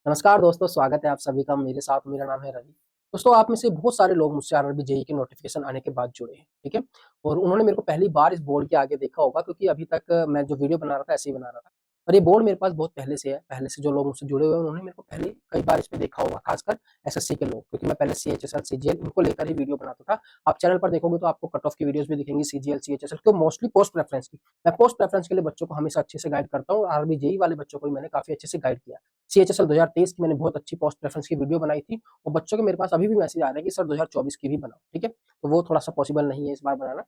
नमस्कार दोस्तों, स्वागत है आप सभी का मेरे साथ। मेरा नाम है रवि। दोस्तों, आप में से बहुत सारे लोग मुझसे आरआरबी जेईई की नोटिफिकेशन आने के बाद जुड़े हैं, ठीक है? और उन्होंने मेरे को पहली बार इस बोर्ड के आगे देखा होगा, क्योंकि अभी तक मैं जो वीडियो बना रहा था ऐसे ही बना रहा था। और ये बोर्ड मेरे पास बहुत पहले से है, पहले से जो लोग मुझसे जुड़े हुए हैं उन्होंने मेरे को पहले कई बार इसमें देखा होगा, खासकर एसएससी के लोग, क्योंकि मैं पहले सीएचएसएल, सीजीएल इनको लेकर ही वीडियो बनाता था। आप चैनल पर देखोगे तो आपको कट ऑफ की वीडियोस भी दिखेंगी सीजीएल, सीएचएसएल तो मोस्टली पोस्ट प्रेफरेंस की। मैं पोस्ट प्रेफरेंस के लिए बच्चों को हमेशा अच्छे से गाइड करता हूँ और आरआरबी जेईई वाले बच्चों को भी मैंने काफी अच्छे से गाइड किया। सीएचएसएल 2023 की मैंने बहुत अच्छी पोस्ट प्रेफरेंस की वीडियो बनाई थी और बच्चों के मेरे पास अभी भी मैसेज आ रहे हैं कि सर 2024 की भी बनाओ, ठीक है? तो वो थोड़ा-सा पॉसिबल नहीं है इस बार बनाना।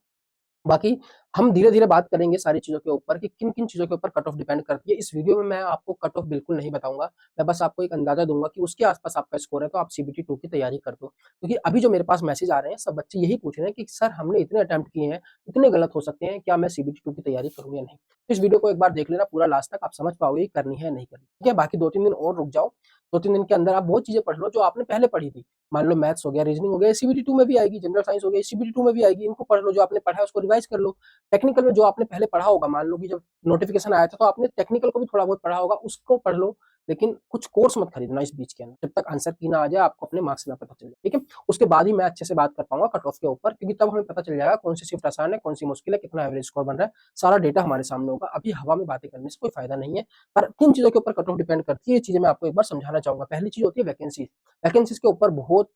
बाकी हम धीरे-धीरे बात करेंगे सारी चीज़ों के ऊपर कि किन-किन चीज़ों के ऊपर कट ऑफ डिपेंड करती है। इस वीडियो में मैं आपको कट ऑफ बिल्कुल नहीं बताऊँगा। मैं बस आपको एक अंदाज़ा दूँगा कि उसके आस-पास आपका स्कोर है तो आप सीबीटी 2 की तैयारी कर दो। क्योंकि अभी जो मेरे पास मैसेज आ रहे हैं सब बच्चे यही पूछ रहे हैं कि सर हमने इतने अटेम्प्ट किए हैं, इतने गलत हो सकते हैं, क्या मैं सीबीटी 2 की तैयारी करूँ या नहीं? इस वीडियो को एक बार देख लेना पूरा लास्ट तक, आप समझ पाओगे कि करनी है या नहीं करनी। ठीक है? बाकी 2-3 दिन और रुक जाओ। 2-3 दिन के अंदर आप वो चीज़ें पढ़ लो जो आपने पहले पढ़ी थी। मान लो मैथ्स हो गया, रीजनिंग हो गया, ये सीबीटी 2 में भी आएगी, जनरल साइंस हो गया, ये सीबीटी 2 में भी आएगी। इनको पढ़ लो, जो आपने पढ़ा है उसको रिवाइज़ कर लो। टेक्निकल में जो आपने पहले पढ़ा होगा, मान लो कि जब नोटिफिकेशन आया था तो आपने टेक्निकल को भी थोड़ा बहुत पढ़ा होगा, उसको पढ़ लो। लेकिन कुछ कोर्स मत खरीदना इस बीच के अंदर, जब तक आंसर की ना आ जाए, आपको अपने मार्क्स ना पता चल जाए, ठीक है? उसके बाद ही मैं अच्छे से बात कर पाऊंगा कट ऑफ के ऊपर, क्योंकि तब हमें पता चल जाएगा कौन सी शिफ्ट आसान है, कौन सी मुश्किल है, कितना एवरेज स्कोर बन रहा है। सारा डेटा हमारे सामने होगा। अभी हवा में बातें करने से कोई फायदा नहीं है। पर किन चीजों के ऊपर कट ऑफ डिपेंड करती है, ये चीजें मैं आपको एक बार समझाना चाहूंगा। पहली चीज होती है वैकेंसी। वैकेंसीज के ऊपर बहुत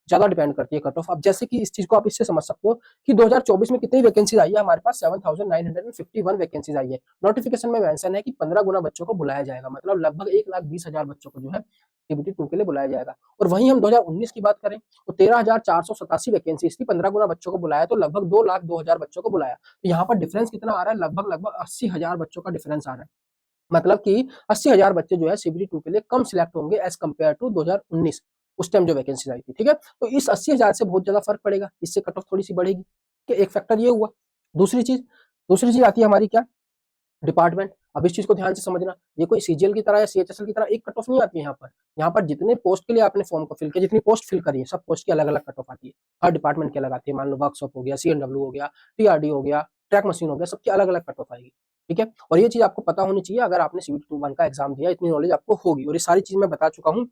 ज्यादा डिपेंड करती है कट ऑफ। अब जैसे कि इस चीज को आप इससे समझ सकते हो कि 2024 में कितनी वैकेंसीज आई है, हमारे पास 7,951 वैकेंसीज आई है। नोटिफिकेशन में मेंशन है कि 15 गुना बच्चों को बुलाया जाएगा, मतलब लगभग 1,20,000 बच्चों को जो है सीबीटी 2 के लिए बुलाया जाएगा। और वहीं हम 2019 की बात करें तो 13,487 वैकेंसीज थी, 15 गुना बच्चों को बुलाया तो लगभग 2,02,000 बच्चों को बुलाया। तो यहाँ पर डिफरेंस कितना आ रहा है? लगभग 80,000 बच्चों का डिफरेंस आ रहा है। मतलब कि 80,000 बच्चे जो है सीबीटी 2 के लिए कम सिलेक्ट होंगे एज कम्पेयर टू 2019, उस टाइम जो वैकेंसी आई थी, ठीक है? तो इस 80,000 से बहुत ज्यादा फर्क पड़ेगा, इससे कट ऑफ थोड़ी सी बढ़ेगी। कि एक फैक्टर ये हुआ। दूसरी चीज दूसरी चीज आती है हमारी क्या? डिपार्टमेंट। अब इस चीज को ध्यान से समझना, ये कोई सीजीएल की तरह या सीएचएसएल की तरह एक कट ऑफ नहीं आती है यहाँ पर। यहाँ पर जितने पोस्ट के लिए आपने फॉर्म को फिल किया, जितनी पोस्ट फिल करी है, सब पोस्ट की अलग अलग कट ऑफ आती है। हर डिपार्टमेंट की अलग आती है। मान लो वर्कशॉप हो गया, सीएनडब्ल्यू हो गया, टीआरडी हो गया, ट्रैक मशीन हो गया, सबकी अलग अलग कट ऑफ आएगी, ठीक है? और ये चीज आपको पता होनी चाहिए। अगर आपने सीबीटी 2 1 का एग्जाम दिया, इतनी नॉलेज आपको होगी। और ये सारी चीज मैं बता चुका हूँ।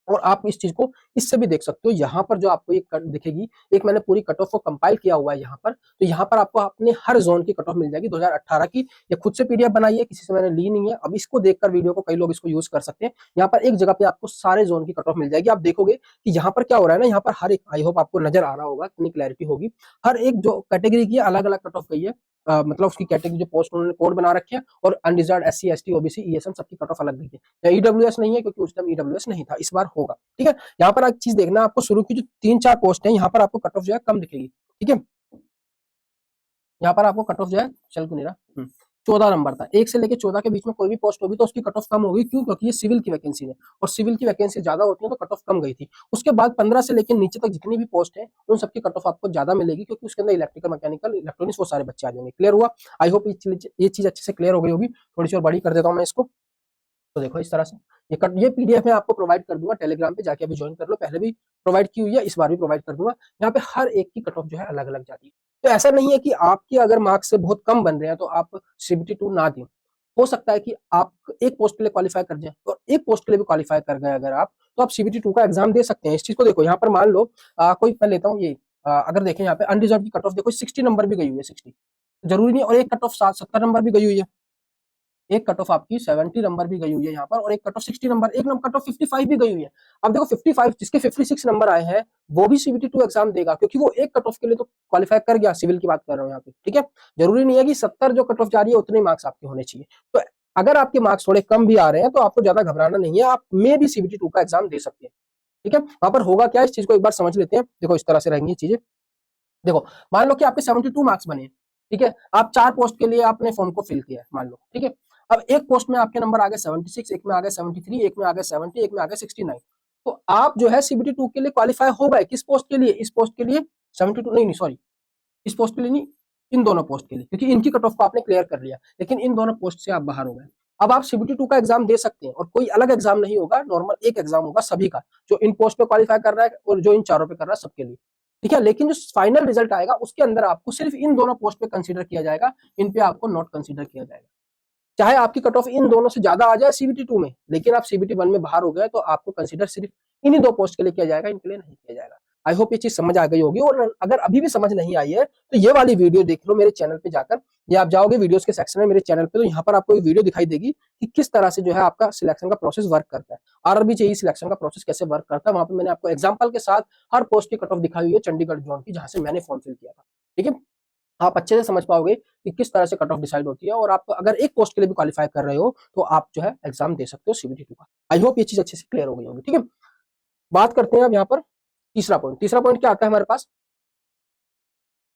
और आप इस चीज को इससे भी देख सकते हो। यहाँ पर जो आपको एक कट दिखेगी, एक मैंने पूरी कट ऑफ को कंपाइल किया हुआ है यहाँ पर। तो यहाँ पर आपको अपने हर जोन की कट ऑफ मिल जाएगी 2018 की। ये खुद से पीडीएफ बनाई है, किसी से मैंने ली नहीं है। अब इसको देखकर वीडियो को कई लोग इसको यूज कर सकते हैं। यहाँ पर एक जगह पे आपको सारे जोन की कट ऑफ मिल जाएगी। आप देखोगे कि यहाँ पर क्या हो रहा है ना, यहाँ पर हर एक, आई होप आपको नजर आ रहा होगा, कितनी क्लैरिटी होगी। हर एक जो कैटेगरी की अलग अलग कट ऑफ गई है। मतलब उसकी कैटेगरी जो पोस्ट उन्होंने कोड बना रखे हैं। और unreserved, SC, ST, OBC, ESM सबकी कट ऑफ अलग गई है। ईडब्ल्यूएस नहीं है, क्योंकि उस टाइम ईडब्ल्यूएस नहीं था, इस बार होगा, ठीक है? यहाँ पर एक चीज देखना, आपको शुरू की जो 3-4 पोस्ट है, यहाँ पर आपको कट ऑफ जो है कम दिखेगी, ठीक है? यहाँ पर आपको कट ऑफ जो है, चल क्यों नहीं रहा, 14 नंबर था। 1 से लेके 14 के बीच में कोई भी पोस्ट होगी तो उसकी कट ऑफ कम होगी। क्यों? क्योंकि ये सिविल की वैकेंसी है और सिविल की वैकेंसी ज्यादा होती है तो कट ऑफ कम गई थी। उसके बाद 15 से लेकर नीचे तक जितनी भी पोस्ट है उन सबकी कट ऑफ आपको ज्यादा मिलेगी, क्योंकि उसके अंदर इलेक्ट्रिकल, मैकेनिकल, इलेक्ट्रॉनिक्स वो सारे बच्चे आ जाएंगे। क्लियर हुआ? आई होप ये चीज अच्छे से क्लियर हो गई होगी। थोड़ी सी और बड़ी कर देता हूँ मैं इसको। तो देखो इस तरह से ये पीडीएफ मैं आपको प्रोवाइड कर दूंगा टेलीग्राम पे, जाके अभी ज्वाइन कर लो। पहले भी प्रोवाइड की हुई है, इस बार भी प्रोवाइड कर दूंगा। यहाँ पे हर एक की कट ऑफ जो है अलग अलग जाती है। तो ऐसा नहीं है कि आपके अगर मार्क्स से बहुत कम बन रहे हैं तो आप सीबीटी 2 ना दें। हो सकता है कि आप एक पोस्ट के लिए क्वालिफाई कर जाए और एक पोस्ट के लिए भी क्वालिफाई कर गए अगर आप, तो आप सीबीटी 2 का एग्जाम दे सकते हैं। इस चीज को देखो, यहाँ पर मान लो कोई मैं लेता हूँ ये, अगर देखें यहाँ पे अनरिजर्व की कट ऑफ देखो 60 नंबर भी गई हुई है, 60 जरूरी नहीं। और एक कट ऑफ 70 नंबर भी गई हुई है। एक कट ऑफ आपकी 70 नंबर भी गई हुई है यहाँ पर, और एक कट ऑफ 60 नंबर, एक नंबर कट ऑफ 55 भी गई हुई है। अब देखो 55, जिसके 56 नंबर आए हैं वो भी सीबीटी 2 एग्जाम देगा, क्योंकि वो एक कट ऑफ के लिए तो क्वालिफाई कर गया। सिविल की बात कर रहा हूँ यहाँ पे, ठीक है? जरूरी नहीं है कि 70 जो कट ऑफ जा रही है उतने मार्क्स आपके होने चाहिए। तो अगर आपके मार्क्स थोड़े कम भी आ रहे हैं तो आपको ज्यादा घबराना नहीं है, आप मे भी सीबीटी 2 का एग्जाम दे सकते हैं, ठीक है? वहां पर होगा क्या, इस चीज को एक बार समझ लेते हैं। देखो इस तरह से रहेंगी चीजें। देखो, मान लो कि आपके 72 मार्क्स बने, ठीक है? आप 4 पोस्ट के लिए आपने फॉर्म को फिल किया है, मान लो, ठीक है? अब एक पोस्ट में आपके नंबर आ गए 76, एक में आ गए 73, एक में आ गए 70, एक में आ गए 69। तो आप जो है सीबीटी 2 के लिए क्वालिफाई हो गए। किस पोस्ट के लिए? इस पोस्ट के लिए 72, नहीं नहीं सॉरी, इस पोस्ट के लिए नहीं, इन दोनों पोस्ट के लिए, क्योंकि इनकी कट ऑफ को आपने क्लियर कर लिया, लेकिन इन दोनों पोस्ट से आप बाहर हो गए। अब आप सीबीटी 2 का एग्जाम दे सकते हैं, और कोई अलग एग्जाम नहीं होगा, नॉर्मल एक एग्जाम होगा सभी का, जो इन पोस्ट पे क्वालिफाई कर रहा है और जो इन चारों पे कर रहा है, सबके लिए, ठीक है? लेकिन जो फाइनल रिजल्ट आएगा उसके अंदर आपको सिर्फ इन दोनों पोस्ट पे कंसीडर किया जाएगा, इन पे आपको नॉट कंसीडर किया जाएगा। चाहे आपकी कट ऑफ इन दोनों से ज्यादा आ जाए सीबीटी 2 में, लेकिन आप सीबीटी 1 में बाहर हो गए तो आपको कंसीडर सिर्फ इन्हीं 2 पोस्ट के लिए किया जाएगा, इनके लिए नहीं किया जाएगा। आई होप ये चीज समझ आ गई होगी, और अगर अभी भी समझ नहीं आई है तो ये वाली वीडियो देख लो मेरे चैनल पे जाकर, या आप जाओगे वीडियोस के सेक्शन में मेरे चैनल पे, तो यहाँ पर आपको एक वीडियो दिखाई देगी कि किस तरह से जो है आपका सिलेक्शन का प्रोसेस वर्क करता है, आरआरबी जेईई सिलेक्शन का प्रोसेस कैसे वर्क करता है। वहां पे मैंने आपको एग्जांपल के साथ हर पोस्ट की कट ऑफ दिखाई हुई है चंडीगढ़ जोन की, जहां से मैंने फॉर्म फिल किया था। ठीक है, आप अच्छे से समझ पाओगे कि किस तरह से कट ऑफ डिसाइड होती है, और आप अगर एक पोस्ट के लिए भी क्वालिफाई कर रहे हो तो आप जो है एग्जाम दे सकते हो सीबीटी 2 का। आई होप ये चीज अच्छे से क्लियर हो गई होगी। ठीक है, बात करते हैं अब यहाँ पर तीसरा पॉइंट। तीसरा पॉइंट क्या आता है हमारे पास,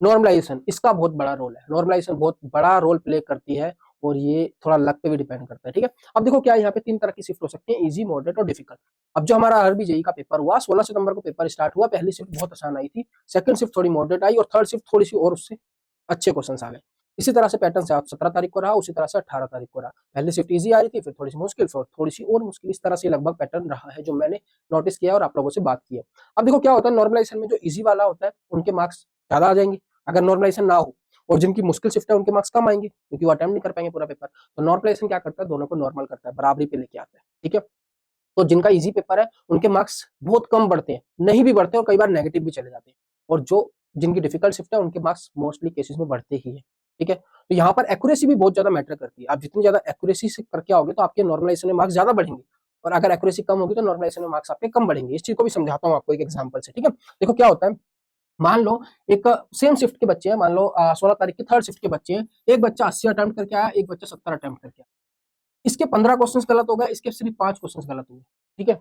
नॉर्मलाइजेशन। इसका बहुत बड़ा रोल है, नॉर्मलाइजेशन बहुत बड़ा रोल प्ले करती है, और ये थोड़ा लक पे भी डिपेंड करता है। ठीक है, अब देखो क्या यहाँ पे 3 तरह की शिफ्ट हो सकती है, इजी, मॉडरेट और डिफिकल्ट। अब जो हमारा आरआरबी जेईई का पेपर हुआ 16 सितंबर को पेपर स्टार्ट हुआ, पहली शिफ्ट बहुत आसान आई थी, सेकंड शिफ्ट थोड़ी मॉडरेट आई, और थर्ड शिफ्ट थोड़ी सी और उससे अच्छे क्वेश्चन आ गए। इसी तरह से पैटर्न से 17 तारीख को रहा, उसी तरह से 18 तारीख को रहा। पहली शिफ्ट इजी आ रही थी, फिर थोड़ी सी मुश्किल, फिर थोड़ी सी और मुश्किल, इस तरह से लगभग पैटर्न रहा है जो मैंने नोटिस किया और आप लोगों से बात की है। अब देखो क्या होता है, नॉर्मलाइजेशन में जो इजी वाला होता है उनके मार्क्स ज्यादा आ जाएंगे अगर नॉर्मलाइजेशन ना हो, और जिनकी मुश्किल शिफ्ट है उनके मार्क्स कम आएंगे क्योंकि वो अटेम्प्ट नहीं कर पाएंगे पूरा पेपर। तो नॉर्मलाइजेशन क्या करता है, दोनों को नॉर्मल करता है, बराबरी पे लेके आता है। ठीक है, तो जिनका इजी पेपर है उनके मार्क्स बहुत कम बढ़ते हैं, नहीं भी बढ़ते और कई बार नेगेटिव भी चले जाते हैं, और जो जिनकी डिफिकल्ट शिफ्ट है उनके मार्क्स मोस्टली केसेस में बढ़ते ही है। ठीक है, तो यहाँ पर एक्यूरेसी भी बहुत ज्यादा मैटर करती है। आप जितनी ज्यादा एक्यूरेसी से करके आओगे तो आपके नॉर्मलाइजेशन में मार्क्स ज्यादा बढ़ेंगे, और अगर एक्यूरेसी कम होगी तो नॉर्मलाइजेशन में मार्क्स आपके कम बढ़ेंगे। इस चीज को भी समझाता हूँ आपको एक एग्जाम्पल से। ठीक है, देखो क्या होता है, मान लो एक सेम शिफ्ट के बच्चे हैं, मान लो 16 तारीख की थर्ड शिफ्ट के बच्चे हैं, एक बच्चा 80 अटेम्प्ट करके आया, एक बच्चा 70 अटेम्प्ट करके आया। इसके 15 क्वेश्चंस गलत हो गए, इसके सिर्फ 5 क्वेश्चंस गलत हुए। ठीक है,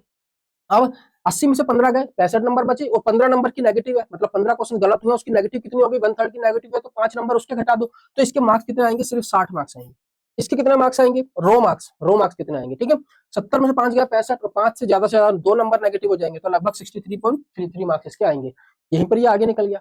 अब 80 में से 15 गए, 65 नंबर बचे, और 15 नंबर की नेगेटिव है, मतलब 15 क्वेश्चन गलत हुए, उसकी नेगेटिव कितनी होगी, 1/3 की नेगेटिव है, तो 5 नंबर उसके घटा दो, तो इसके मार्क्स कितने आएंगे, सिर्फ 60 मार्क्स आएंगे। इसके कितने मार्क्स आएंगे, रो मार्क्स कितने आएंगे। ठीक है, 70 में से 5 गया 65, और 5 से ज्यादा 2 नंबर नेगेटिव हो जाएंगे, तो लगभग 63.33 मार्क्स इसके आएंगे। यहीं पर ये आगे निकल गया।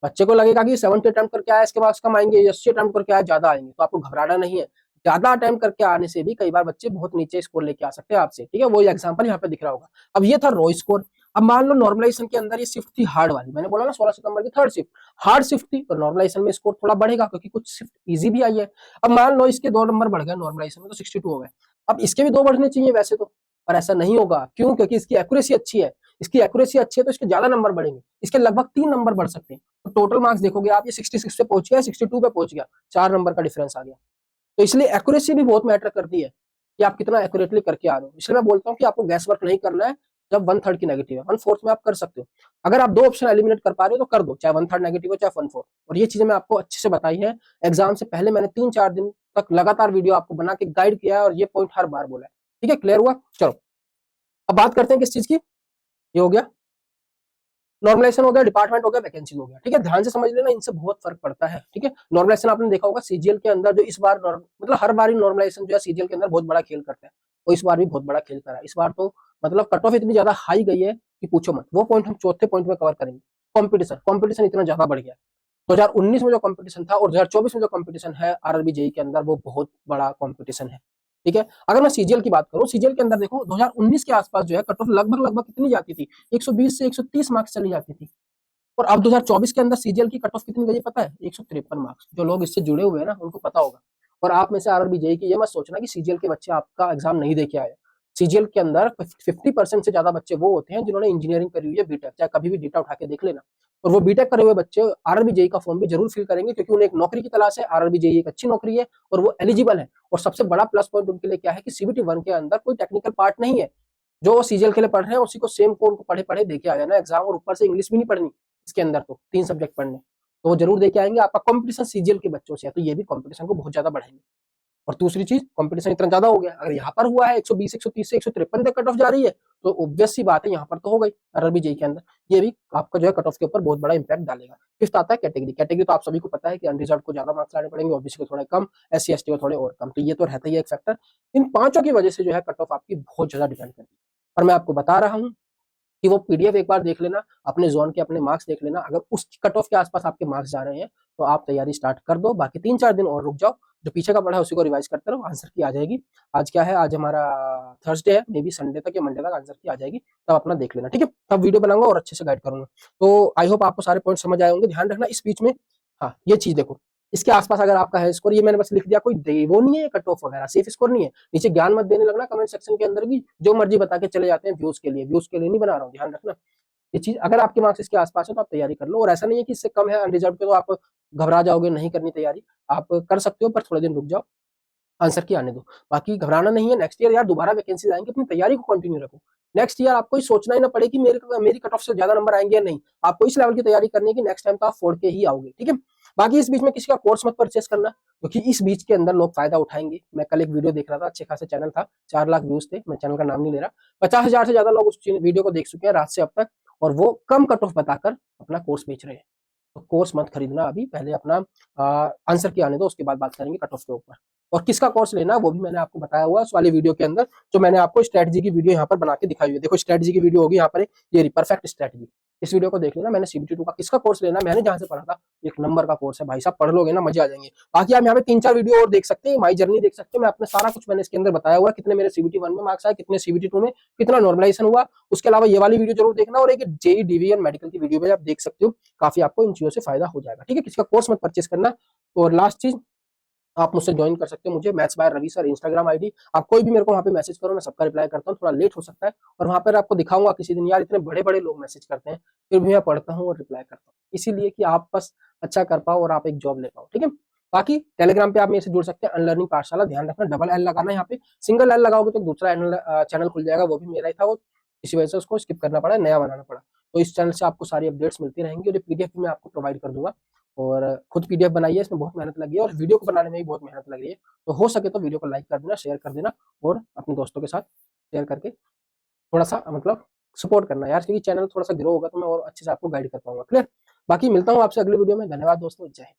बच्चे को लगेगा कि 70 अटेम्प्ट करके आया, इसके मार्क्स कम आएंगे, 80 अटेम्प्ट करके आया ज्यादा आएंगे, तो आपको घबराना नहीं है। ज्यादा अटेम्प्ट करके आने से भी कई बार बच्चे बहुत नीचे स्कोर लेके आ सकते हैं आपसे। ठीक है, वो एग्जांपल यहाँ पे दिख रहा होगा। अब ये था रो स्कोर। अब मान लो नॉर्मलाइजेशन के अंदर ये शिफ्ट थी हार्ड वाली, मैंने बोला ना 16 सितंबर की थर्ड शिफ्ट हार्ड शिफ्ट थी, तो नॉर्मलाइजेशन में स्कोर थोड़ा बढ़ेगा क्योंकि कुछ शिफ्ट इजी भी आई है। अब मान लो इसके 2 नंबर बढ़ गए नॉर्मलाइजेशन में, तो 62 हो गए। अब इसके भी 2 बढ़ने चाहिए वैसे तो, पर ऐसा नहीं होगा। क्यों? क्योंकि इसकी एक्यूरेसी अच्छी है, इसकी एक्यूरेसी अच्छी है तो इसके ज्यादा नंबर बढ़ेंगे, इसके लगभग 3 नंबर बढ़ सकते हैं। तो टोटल मार्क्स देखोगे आप, ये 66 पे पहुंच गया, 62 पे पहुंच गया, 4 नंबर का डिफरेंस आ गया। तो इसलिए एक्यूरेसी भी बहुत मैटर करती है कि आप कितना एक्यूरेटली करके आ रहे हो। इसलिए मैं बोलता हूँ कि आपको गैस वर्क नहीं करना है। जब 1/3 की नेगेटिव है, 1/4 में आप कर सकते हो। अगर आप 2 ऑप्शन एलिमिनेट कर पा रहे हो तो कर दो, चाहे 1/3 नेगेटिव हो चाहे 1/4। और ये चीजें मैं आपको अच्छे से बताई है एग्जाम से पहले, मैंने 3-4 दिन तक लगातार वीडियो आपको बना के गाइड किया है, और ये पॉइंट हर बार बोला है। ठीक है, क्लियर हुआ? चलो अब बात करते हैं किस चीज की। ये हो गया नॉर्मलाइजेशन, हो गया डिपार्टमेंट, हो गया वैकेंसी, हो गया। ठीक है, ध्यान से समझ लेना, इनसे बहुत फर्क पड़ता है। ठीक है, नॉर्मलाइजेशन आपने देखा होगा सीजीएल के अंदर, जो इस बार मतलब हर बार ही नॉर्मलाइजेशन जो है सीजीएल के अंदर बहुत बड़ा खेल करता है, और इस बार भी बहुत बड़ा खेल करा है। इस बार तो मतलब कट ऑफ इतनी ज्यादा हाई गई है कि पूछो मत। वो पॉइंट हम चौथे पॉइंट में कवर करेंगे। कॉम्पिटिशन, कॉम्पिटिशन इतना ज्यादा बढ़ गया। 2019 में जो कॉम्पिटिशन था और 2024 में जो कॉम्पिटिशन है आरआरबी जेईई के अंदर, वो बहुत बड़ा कॉम्पिटिशन है। ठीक है, अगर मैं सीजीएल की बात करूं, सीजीएल के अंदर देखो 2019 के आसपास जो है कट ऑफ लगभग कितनी जाती थी, 120 से 130 मार्क्स चली जाती थी। और अब 2024 के अंदर सीजीएल की कट ऑफ कितनी गई पता है, 153 मार्क्स। जो लोग इससे जुड़े हुए हैं ना उनको पता होगा। और आप में से आरआरबी जेईई की ये मत सोचना कि सीजीएल के बच्चे आपका एग्जाम नहीं देके आए। सीजीएल के अंदर 50% से ज्यादा बच्चे वो होते हैं जिन्होंने इंजीनियरिंग करी हुई है, बीटेक, चाहे कभी भी डेटा उठा के देख लेना। और वो बीटेक करे हुए बच्चे आरआरबी जेईई का फॉर्म भी जरूर फिल करेंगे, क्योंकि उन्हें एक नौकरी की तलाश है। आरआरबी जेईई एक अच्छी नौकरी है और वो एलिजिबल है। और सबसे बड़ा प्लस पॉइंट उनके लिए क्या है कि सीबीटी 1 के अंदर कोई टेक्निकल पार्ट नहीं है। जो सीजीएल के लिए पढ़ रहे हैं उसी को सेम को उनको पढ़े पढ़े देके आ जाना एग्जाम, और ऊपर से इंग्लिश भी नहीं पढ़नी इसके अंदर, तो 3 सब्जेक्ट पढ़ने तो वो जरूर देके आएंगे। आपका कंपटीशन सीजीएल के बच्चों से है, तो ये भी कंपटीशन को बहुत ज्यादा बढ़ाएंगे। और दूसरी चीज, कंपटीशन इतना ज्यादा हो गया, अगर यहाँ पर हुआ है 120 130 से 153 तक कट ऑफ जा रही है, तो ऑब्वियस सी बात है यहाँ पर तो हो गई आरआरबी जेईई के अंदर। ये भी आपका जो है कट ऑफ के ऊपर बहुत बड़ा इंपैक्ट डालेगा। फिफ्थ आता है कैटेगरी। कैटेगरी तो आप सभी को पता है कि अनरिजर्व को ज्यादा मार्क्स लाने पड़ेंगे, ओबीसी को थोड़े कम, एससी एसटी को थोड़े और कम। तो ये तो रहता ही है एक फैक्टर। इन पांचों की वजह से जो है कट ऑफ आपकी बहुत ज्यादा डिपेंड करती है। और मैं आपको बता रहा हूँ कि वो पीडीएफ एक बार देख लेना, अपने जोन के अपने मार्क्स देख लेना। अगर उस कट ऑफ के आसपास आपके मार्क्स जा रहे हैं तो आप तैयारी स्टार्ट कर दो। बाकी 3-4 दिन और रुक जाओ, जो पीछे का पढ़ा है उसी को रिवाइज करते रहो, आंसर की आ जाएगी। आज क्या है, आज हमारा थर्सडे है, मे बी संडे तक या मंडे तक आंसर की आ जाएगी, तब अपना देख लेना। ठीक है, तब वीडियो बनाऊंगा और अच्छे से गाइड करूंगा। तो आई होप आपको सारे पॉइंट समझ आए होंगे। ध्यान रखना इस बीच में, हाँ ये चीज देखो, इसके आसपास अगर आपका है स्कोर, ये मैंने बस लिख दिया, कोई वो नहीं है कट ऑफ वगैरह, सेफ स्कोर नहीं है। नीचे ज्ञान मत देने लगना कमेंट सेक्शन के अंदर भी, जो मर्जी बता के चले जाते हैं व्यूज के लिए, व्यूज के लिए नहीं बना रहा हूँ, ध्यान रखना। ये चीज अगर आपके मार्क्स इसके आसपास है तो आप तैयारी कर लो, और ऐसा नहीं है कि इससे कम है अनरिजर्व के तो आप घबरा जाओगे, नहीं करनी तैयारी, आप कर सकते हो, पर थोड़े दिन रुक जाओ, आंसर की आने दो। बाकी घबराना नहीं है, नेक्स्ट ईयर यार दोबारा वैकेंसी आएंगे, अपनी तैयारी को कंटिन्यू रखो। नेक्स्ट ईयर आपको सोचना ही ना पड़े कि मेरी कट ऑफ से ज्यादा नंबर आएंगे या नहीं, आपको इस लेवल की तैयारी करनी है कि नेक्स्ट टाइम तो आप फोड़ के ही आओगे, ठीक है। बाकी इस बीच में किसी का कोर्स मत परचेस करना, क्योंकि इस बीच के अंदर लोग फायदा उठाएंगे। मैं कल एक वीडियो देख रहा था, अच्छे खासे चैनल था, 4 लाख व्यूज थे, मैं चैनल का नाम नहीं ले रहा, 50,000 से ज्यादा लोग उस वीडियो को देख चुके हैं रात से अब तक, और वो कम कट ऑफ बताकर अपना कोर्स बेच रहे हैं। तो कोर्स मत खरीदना अभी, पहले अपना आंसर की आने दो, उसके बाद बात करेंगे कट ऑफ के ऊपर। और किसका कोर्स लेना है वो भी मैंने आपको बताया हुआ उस वाली वीडियो के अंदर, जो मैंने आपको स्ट्रेटजी की वीडियो यहाँ पर बना के दिखाई हुई है। देखो स्ट्रेटजी की वीडियो होगी यहाँ पर, ये परफेक्ट स्ट्रेटजी, इस वीडियो को देख लेना। मैंने CBT 2 का किसका कोर्स लेना, मैंने जहां से पढ़ा था, एक नंबर का कोर्स है भाई साहब, पढ़ लोगे ना मजे आ जाएंगे। बाकी आप यहाँ पे 3-4 वीडियो और देख सकते हैं, माई जर्नी देख सकते हैं, मैं अपने सारा कुछ मैंने इसके अंदर बताया हुआ, कितने मेरे CBT 1 में मार्क्स आए, कितने CBT 2 में, कितना नॉर्मलाइजेशन हुआ। उसके अलावा ये वाली वीडियो जरूर देखना, और एक JEE DVN मेडिकल की वीडियो भी आप देख सकते हो, काफी आपको इन चीजों से फायदा हो जाएगा, ठीक है। किसका कोर्स मत परचेस करना। और लास्ट चीज, आप मुझसे ज्वाइन कर सकते हो, मुझे maths by Ravi sir Instagram ID, आप कोई भी मेरे को वहाँ पे मैसेज करो, मैं सबका रिप्लाई करता हूँ, थोड़ा लेट हो सकता है, और वहाँ पर आपको दिखाऊंगा किसी दिन, यार इतने बड़े बड़े लोग मैसेज करते हैं, फिर भी मैं पढ़ता हूँ और रिप्लाई करता हूँ, इसीलिए कि आप बस अच्छा कर पाओ और आप एक जॉब ले पाओ, ठीक है। बाकी टेलीग्राम पे आप मेरे से जुड़ सकते हैं, अनलर्निंग पाठशाला, ध्यान रखना डबल एल लगाना, यहाँ पे सिंगल एल लगाओगे तो दूसरा चैनल खुल जाएगा, वो भी मेरा ही था, वो इसी वजह से उसको स्किप करना पड़ा, नया बनाना पड़ा। तो इस चैनल से आपको सारी अपडेट्स मिलती रहेंगी, और ये PDF भी मैं आपको प्रोवाइड कर दूंगा, और खुद PDF बनाई है, इसमें बहुत मेहनत लगी है, और वीडियो को बनाने में भी बहुत मेहनत लग रही है। तो हो सके तो वीडियो को लाइक कर देना, शेयर कर देना, और अपने दोस्तों के साथ शेयर करके थोड़ा सा मतलब सपोर्ट करना यार, क्योंकि चैनल थोड़ा सा ग्रो होगा तो मैं और अच्छे से आपको गाइड कर पाऊंगा, क्लियर। बाकी मिलता हूँ आपसे अगले वीडियो में, धन्यवाद दोस्तों, जय हिंद।